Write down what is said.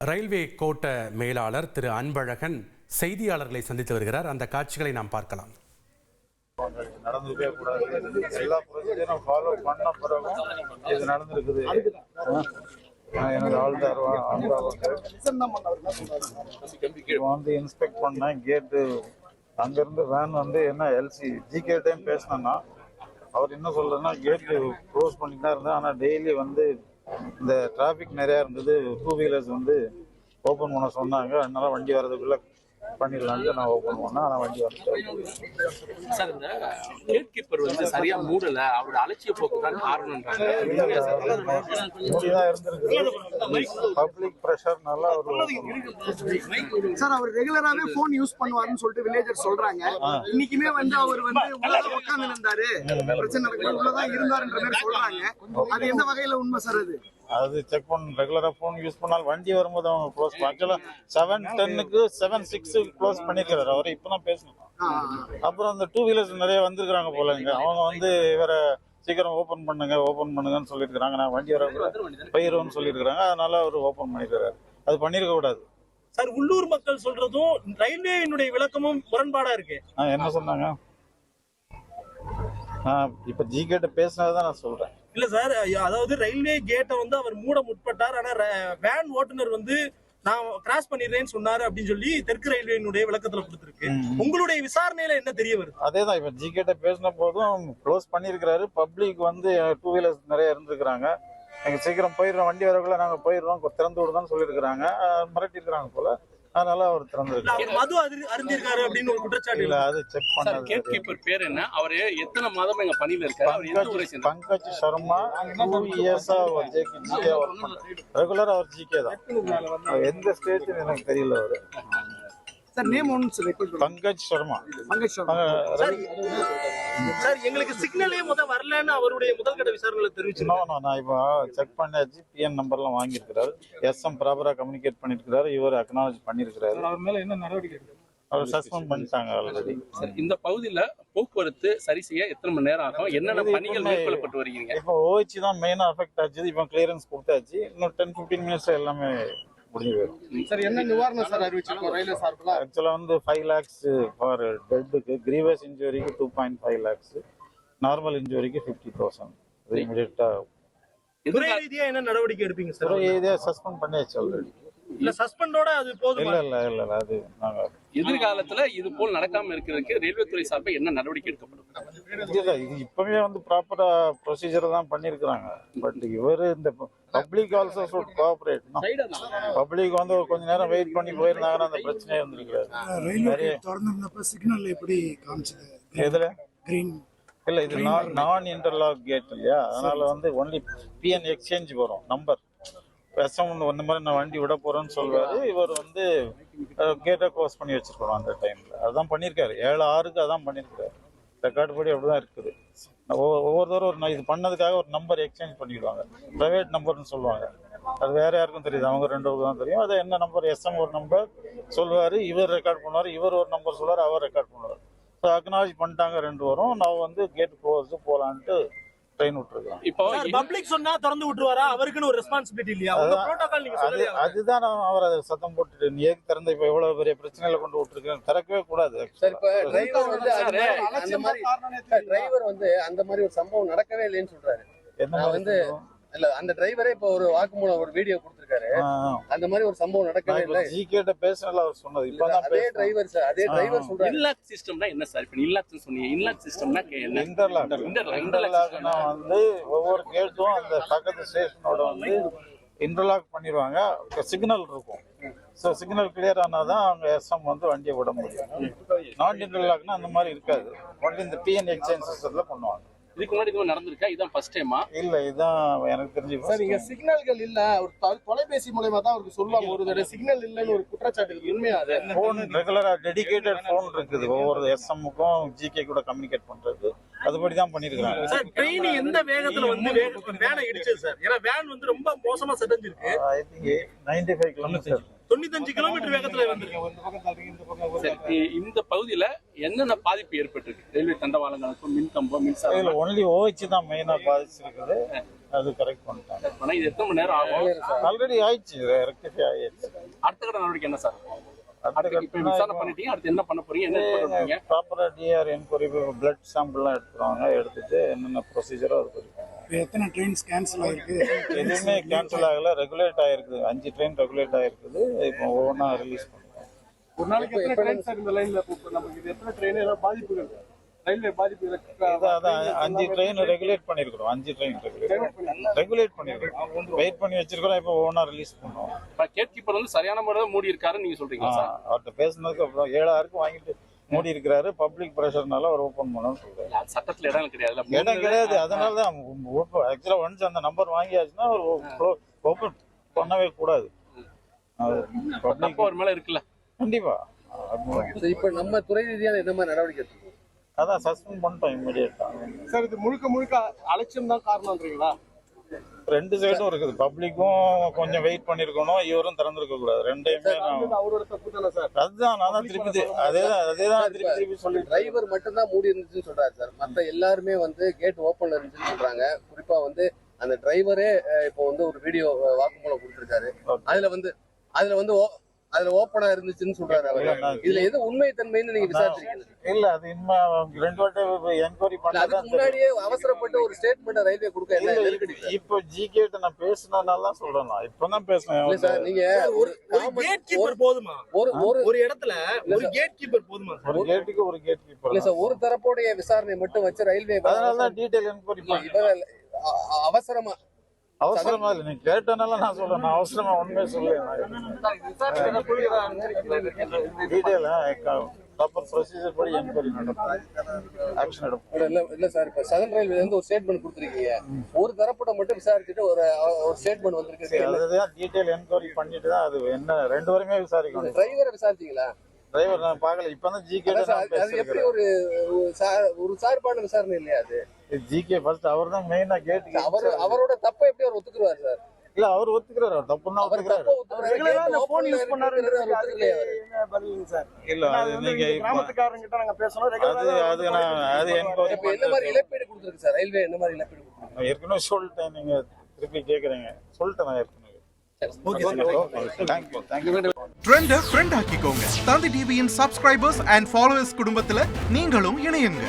Railway கோட்ட மேலாளர் திரு அன்பழகன் செய்தியாளர்களை சந்தித்து வருகிறார். அந்த காட்சிகளை நாம் பார்க்கலாம். நடந்துக்கவே கூடாது, எல்லா ப்ரொசீஜரும் ஃபாலோ பண்ண பிறகும் இது நடந்திருக்குது. எனக்கு வந்து இன்ஸ்பெக்ட் பண்ணேன் கேட்டு. அங்கேருந்து வேன் வந்து என்ன எல்சி ஜிகே டைம் பேசினேன்னா அவர் என்ன சொல்றதுன்னா கேட்டு க்ளோஸ் பண்ணிட்டு தான் இருந்தேன். ஆனால் டெய்லி வந்து இந்த டிராஃபிக் நிறையா இருந்தது, 2 வீலர்ஸ் வந்து ஓப்பன் பண்ண சொன்னாங்க. அதனால வண்டி வர்றதுக்குள்ள பண்ணிடலான்ட்டு நான் ஓப்பன் பண்ணேன். ஆனால் வண்டி வரேன் சார். இந்த கேட் கீப்பர் வந்து சரியா மூடல, அவரோட அலட்சிய போக்கு தான் காரணம்ன்றாங்க. பப்ளிக் பிரஷர்னால சார் அவர் ரெகுலராவே போன் யூஸ் பண்ணுவாருன்னு சொல்லிட்டு வில்லேஜர் சொல்றாங்க. இன்னைக்குமே வந்து அவர் வந்து உள்ளதான் உட்கார்ந்து இருந்தாரு, பிரச்சனை நடக்குது உள்ளதான் இருந்தாருன்ற மாதிரி சொல்றாங்க. அது எந்த வகையில உண்மை சார்? அது செக் பண்ண ரெகுலரா போன் யூஸ் பண்ணாலும் வண்டி வரும்போது அவங்க க்ளோஸ் ஆக்சுவலா 7:10க்கு 7:06 க்ளோஸ் பண்ணிருக்காரு அவர். இப்பதான் பேசணும். அப்புறம் அந்த 2 வீலர்ஸ் நிறைய வந்திருக்காங்க போல. இங்க அவங்க வந்து இவரை சீக்கிரம் ஓபன் பண்ணுங்கன்னு சொல்லியிருக்காங்க. நான் வண்டி வர போயிருவோம்னு சொல்லியிருக்காங்க. அதனால அவர் ஓபன் பண்ணிருக்காரு. அது பண்ணிருக்க கூடாது சார். உள்ளூர் மக்கள் சொல்றதும் ரயில்வேயினுடைய விளக்கமும் முரண்பாடா இருக்கு. என்ன சொன்னாங்க? இப்ப ஜி கேட்ட பேசினதான் நான் சொல்றேன். இல்ல சார், அதாவது ரயில்வே கேட்டை வந்து அவர் மூட முற்பட்டார். ஆனா வேன் ஓட்டுநர் வந்து நான் கிராஸ் பண்ணிடுறேன்னு சொன்னாரு அப்படின்னு சொல்லி தெற்கு ரயில்வேயினுடைய விளக்கத்துல கொடுத்திருக்கு. உங்களுடைய விசாரணையில என்ன தெரிய வருது? அதேதான் இப்ப ஜி கேட்ட பேசின போதும் க்ளோஸ் பண்ணிருக்கிறாரு. பப்ளிக் வந்து 2 வீலர்ஸ் நிறைய இருந்திருக்கிறாங்க. எங்க சீக்கிரம் போயிடுறோம், வண்டி வரக்குள்ள நாங்க போயிடுறோம், திறந்து விடுதான்னு சொல்லியிருக்கிறாங்க. மிரட்டி இருக்கிறாங்க போல. அதனால அவர் திறந்திருக்காரு. மது அருந்திருக்காரு அப்படின்னு ஒரு குற்றச்சாட்டு இல்ல. அது செக் பண்ணாரு. கேட் கீப்பர் பேர் என்ன? அவர் எத்தனை மாதம் எங்க பணியில இருக்காரு? பங்கஜ் சர்மா 2 இயர்ஸா ஜிகே ஒர்க் பண்றாரு. ரெகுலரா அவர் ஜிகே தான். எந்த ஸ்டேஜ் எனக்கு தெரியல. அவரு சார் நேம் ஒன்னு சார். பங்கஜ் சர்மா. சார் எங்களுக்கு சிக்னலே வரலன்னு அவருடைய முதல்கட்ட விசாரணையில தெரிவிச்சிருக்கோம். நான் இப்போ செக் பண்ணாச்சு. பிஎன் நம்பர்லாம் வாங்கியிருக்கிறாரு. எஸ்எம் ப்ராப்பரா கம்யூனிகேட் பண்ணிருக்கிறாரு. இவர் அக்னாலஜ் பண்ணிருக்கிறாரு. அவர் மேல என்ன நடவடிக்கை? அவர் சஸ்பெண்ட் பண்ணிட்டாங்க ஆல்ரெடி. இந்த பகுதியில போக்குவரத்து சரி செய்ய எத்தனை மணி நேரம் ஆகும்? என்னென்ன பணிகள் மேற்கொள்ளப்பட்டு வருகிறீங்க? இப்போ ஓஹெச் தான் மெயினா அஃபெக்ட் ஆச்சு. இப்போ கிளியரன்ஸ் கொடுத்தாச்சு. இன்னும் 10-15 மினிட்ஸ் எல்லாமே முடிஞ்சு போயிடும். சார் என்ன நிவாரணம் சார் அறிவிச்சிருக்கோம் ரயில்வே சார்பில்? ஆக்சுவலா வந்து 5 lakhs for டெட்டுக்கு, grievous இன்ஜுரிக்கு 2.5 lakhs, normal இன்ஜுரிக்கு 50,000. அது இமிடியேட்டா துறை ரீதியா என்ன நடவடிக்கை எடுப்பீங்க சார்? துறை ரீதியா சஸ்பெண்ட் பண்ணியாச்சு ஆல்ரெடி. இல்ல சஸ்பெண்டோட அது போதும்? இல்ல அது நாங்க எதிர்காலத்துல இது போல் நடக்காம இருக்கிறதுக்கு ரயில்வே துறை சார்பா என்ன நடவடிக்கை எடுக்கப்படும்? இல்ல இது இப்பவே வந்து ப்ராப்பரா ப்ரொசீஜர் தான் பண்ணிருக்காங்க. பட் இவரு இந்த public also should cooperate. Public வந்து கொஞ்ச நேரம் வெயிட் பண்ணி போயிருந்தாங்கன்னா அந்த பிரச்சனையே இருந்திருக்காது. ரயில்வே திறந்திருந்தப்ப சிக்னல் எப்படி காமிச்சது? எதுல கிரீன் இல்ல, இது நான் இன்டர்லாக் கேட் இல்லையா? அதனால வந்து ஒன்லி பிஎன் எக்ஸ்சேஞ்ச் வரும் நம்பர். எஸ்எம் இந்த மாதிரி நான் வண்டி விட போறேன்னு சொல்வாரு. இவர் வந்து கேட்டை க்ளோஸ் பண்ணி வச்சிருக்கணும் அந்த டைம்ல. அதான் பண்ணிருக்காரு. 7:06க்கு அதான் பண்ணிருக்காரு. ரெக்கார்டு படி அப்படிதான் இருக்குது. ஒவ்வொருத்தரும் இது பண்ணதுக்காக ஒரு நம்பர் எக்ஸ்சேஞ்ச் பண்ணிடுவாங்க. பிரைவேட் நம்பர்னு சொல்லுவாங்க. அது வேற யாருக்கும் தெரியுது, அவங்க 2 பேருக்கு தான் தெரியும். அது என்ன நம்பர்? எஸ்எம் ஒரு நம்பர் சொல்லுவாரு, இவர் ரெக்கார்ட் பண்ணுவாரு. இவர் ஒரு நம்பர் சொல்லுவாரு, அவர் ரெக்கார்ட் பண்ணுவார். ஸோ அக்னாலஜ் பண்ணிட்டாங்க 2 பேரும். நான் வந்து கேட் க்ளோஸ் போலான்ட்டு ட்ரெயின் விட்டுருக்கோம். இப்போ பப்ளிக் சொன்னா திறந்து விட்டுருவாரா? அவருக்குன்னு ஒரு ரெஸ்பான்சிபிலிட்டி இல்லையா? புரோட்டோகால் நீங்க சொல்லுங்க. அதுதான் அவர் அதை சத்தம் போட்டுட்டு நீ ஏன் திறந்த இப்ப எவ்வளவு பெரிய பிரச்சனையில கொண்டு விட்டுருக்கேன், திறக்கவே கூடாது. சார் இப்ப டிரைவர் வந்து அந்த மாதிரி ஒரு சம்பவம் நடக்கவே இல்லைன்னு சொல்றாரு. என்ன வந்து இல்ல அந்த டிரைவரே இப்ப ஒரு வாக்குமூலம் ஒரு வீடியோ கொடுத்திருக்காரு. அந்த மாதிரி ஒரு சம்பவம் நடக்கவே இல்லை. ஜிகேட்ட பேசல அவர் சொன்னது. இப்பதான் அதே டிரைவர் சார், அதே டிரைவர் சொல்றாரு. இன்லாக் சிஸ்டம்னா என்ன சார்? இப்ப இன்லாக் சொன்னீங்க. இன்லாக் சிஸ்டம்னா என்ன? இன்டர்லாக்னா வந்து ஒவ்வொரு கேட்டும் அந்த பக்கத்து ஸ்டேஷனோட வந்து இன்டர்லாக் பண்ணிடுவாங்க. சிக்னல் இருக்கும். ஸோ சிக்னல் கிளியர் ஆனாதான் அவங்க எஸ்எம் வந்து வண்டியை விட முடியும். நான் இன்டர்லாக்னா அந்த மாதிரி இருக்காது. ஒன்லி இந்த பிஎன் எக்ஸ்சேஞ்ச் சிஸ்டத்துல பண்ணுவாங்க. இதுக்கு முன்னாடி இது நடந்திருக்கா? இதான் ஃபர்ஸ்ட் டைமா? இல்ல, இதான் எனக்கு தெரிஞ்சு. சார் இங்க சிக்னல்கள் இல்ல, ஒரு தொலைபேசி மூலமா தான் அவருக்கு சொல்லுவாங்க. ஒரு தடவை சிக்னல் இல்லன்னு ஒரு குற்றச்சாட்டு உண்மையா? அது போன் ரெகுலரா டெடிகேட்டட் போன் இருக்குது ஒவ்வொரு எஸ்எம்முக்கும் ஜிகே கூட கம்யூனிகேட் பண்றது. அதுபடிதான் பண்ணிருக்காங்க. சார் ட்ரெயின் எந்த வேகத்துல வந்து வேனை இடிச்சது சார்? ஏன்னா வேன் வந்து ரொம்ப மோசமா செதஞ்சிருக்கு. ஐ திங்க் 95 கிலோமீட்டர் 95 கிலோமீட்டர் வேகத்துல வந்து. இந்த பகுதியில என்னென்ன பாதிப்பு ஏற்பட்டிருக்கு? ரயில்வே தண்டவாளங்களுக்கும் மின்கம்பம் மின்சாரம் ஒன்லி ஓஹெச் தான் மெயினா பாதிச்சிருக்குது. அது கரெக்ட் பண்ணிட்டாங்க. ஆனா இது எத்தனை மணி நேரம் ஆகும்? ஆல்ரெடி ஆயிடுச்சு, ரெக்டிஃபை ஆயிடுச்சு. உங்களுக்கு என்ன சார்? அடுத்து இப்ப விசாரணை பண்ணிட்டீங்க, அடுத்து என்ன பண்ண போறீங்க, என்ன பண்ணுவீங்க? ப்ராப்பரா டிஆர் என்கொயரி பிளட் சாம்பிள்லாம் எடுத்துருவாங்க, எடுத்துட்டு என்னென்ன ப்ரொசீஜரோ அது பண்ணுவாங்க. இப்போ எத்தனை ட்ரெயின்ஸ் கேன்சல் ஆயிருக்கு? எதுவுமே கேன்சல் ஆகல, ரெகுலேட் ஆயிருக்குது. 5 ட்ரெயின் ரெகுலேட் ஆயிருக்குது. இப்போ ஒவ்வொன்றா ரிலீஸ் பண்ணுவோம். ஒரு நாளைக்கு எத்தனை ட்ரெயின் சார் இந்த லைன்ல நமக்கு இது எத்தனை ட்ரெயின் ஏதாவது பாதிப்புகள் ரயில்வே பாதிப்பு அதான் 5 ட்ரெயின் ரெகுலேட் பண்ணிருக்கிறோம். 5 ட்ரெயின் ரெகுலேட் பண்ணிருக்கிறோம், வெயிட் பண்ணி வச்சிருக்கிறோம். இப்போ ஒவ்வொன்றா ரிலீஸ் பண்ணுவோம். கேட் கீப்பர் வந்து சரியான முறையில் மூடி இருக்காருன்னு நீங்க சொல்றீங்க சார்? அவர்கிட்ட பேசினதுக்கு அப்புறம் 7000 வாங்கிட்டு மூடி இருக்கிறாரு. பப்ளிக் ப்ரெஷர்னால அவர் ஓப்பன் பண்ணணும்னு சொல்றாரு. சட்டத்துல இடம் கிடையாது, இடம் கிடையாது. அதனால தான் ஆக்சுவலா ஒன்ஸ் அந்த நம்பர் வாங்கியாச்சுன்னா அவர் ஓப்பன் பண்ணவே கூடாது. அவர் மேல இருக்குல்ல கண்டிப்பா. இப்ப நம்ம துறை ரீதியான என்ன மாதிரி நடவடிக்கை எடுத்துக்கணும்? அதான் சஸ்பெண்ட் பண்ணிட்டோம் இமிடியேட்டா. சார் இது முழுக்க அலட்சியம் தான் காரணம்ன்றீங்களா? 2 சைடும் இருக்குது. பப்ளிக்கும் கொஞ்சம் வெயிட் பண்ணிருக்கணும், இவரும் திறந்திருக்க கூடாது. ரெண்டையுமே அவரோட தப்பு தானே சார்? அதுதான் நான் தான் திருப்பி அதேதான் திருப்பி சொல்லி டிரைவர் மட்டும் தான் மூடி இருந்துச்சுன்னு சொல்றாரு சார். மத்த எல்லாருமே வந்து கேட் ஓப்பன்ல இருந்துச்சுன்னு சொல்றாங்க. குறிப்பா வந்து அந்த டிரைவரே இப்போ வந்து ஒரு வீடியோ வாக்குமூலம் கொடுத்திருக்காரு. அதுல ஓப்பனா இருந்துச்சுன்னு சொல்றாரு அவரு. இதுல எது உண்மை தன்மைன்னு நீங்க விசாரிச்சிருக்கீங்க? இல்ல, அது இனிமே 2 வாட்டி என்கொயரி அதுக்கு முன்னாடியே அவசரப்பட்டு ஒரு ஸ்டேட்மெண்ட் ரயில்வே கொடுக்க என்ன நெருக்கடி? இப்போ ஜிகே நான் பேசினதுனால தான் சொல்றேன். நான் இப்பதான் பேசுனேன். இல்ல சார், நீங்க ஒரு கேட் கீப்பர் போதுமா? ஒரு இடத்துல ஒரு கேட் கீப்பர் போதுமா? ஒரு கேட்டுக்கு ஒரு கேட் கீப்பர். இல்ல சார், ஒரு தரப்புடைய விசாரணை மட்டும் வச்சு ரயில்வே அதனால தான் டீடைல் என்கொயரி அவசரமா இல்ல. நீங்க கேட்டனால நான் சொல்றேன். நான் அவசரமா உண்மையை சொல்லுவேன். டீடைலா ப்ராப்பர் ப்ரொசீஜர் படி என்கொயரி நடக்கும், ஆக்ஷன் எடுக்கும். இல்ல சார், இப்ப சதன் ரயில்வே வந்து ஒரு ஸ்டேட்மெண்ட் கொடுத்துருக்கீங்க. ஒரு தரப்பட மட்டும் விசாரிச்சுட்டு ஒரு ஸ்டேட்மெண்ட் வந்திருக்கு. அதுதான் டீடைல் என்கொயரி பண்ணிட்டு தான் அது என்ன 2 வரையுமே விசாரிக்கணும். டிரைவரை விசாரிச்சீங்களா? டிரைவர் நான் பார்க்கல. இப்பதான் ஜிகே அது எப்படி ஒரு சார்பான விசாரணை இல்லையா? அது ஜிகே ஃபர்ஸ்ட் அவர் தான் மெயினா கேட். அவரோட தப்பை எப்படி அவர் ஒத்துக்குறாரு சார்? இல்ல, அவர் ஒத்துக்கிறாரு. அவர் தப்புன்னா ஒத்துக்கிறாரு. இல்ல, அது நீங்க கிராமத்துக்காரங்க கிட்ட நாங்க பேசணும். அது என்கொயரி என்ன மாதிரி இழப்பீடு கொடுத்துருக்கு சார் ரயில்வே? என்ன மாதிரி இழப்பீடு கொடுத்துருக்கு? ஏற்கனவே சொல்லிட்டேன். நீங்க திருப்பி கேக்குறீங்க. சொல்லிட்டேன் நான் ஏற்கனவே. ட்ரெண்ட ஃப்ரெண்ட் ஆக்கிக்கோங்க. தந்தி டிவியின் சப்ஸ்கிரைபர்ஸ் அண்ட் ஃபாலோவர்ஸ் குடும்பத்துல நீங்களும் இணையுங்க.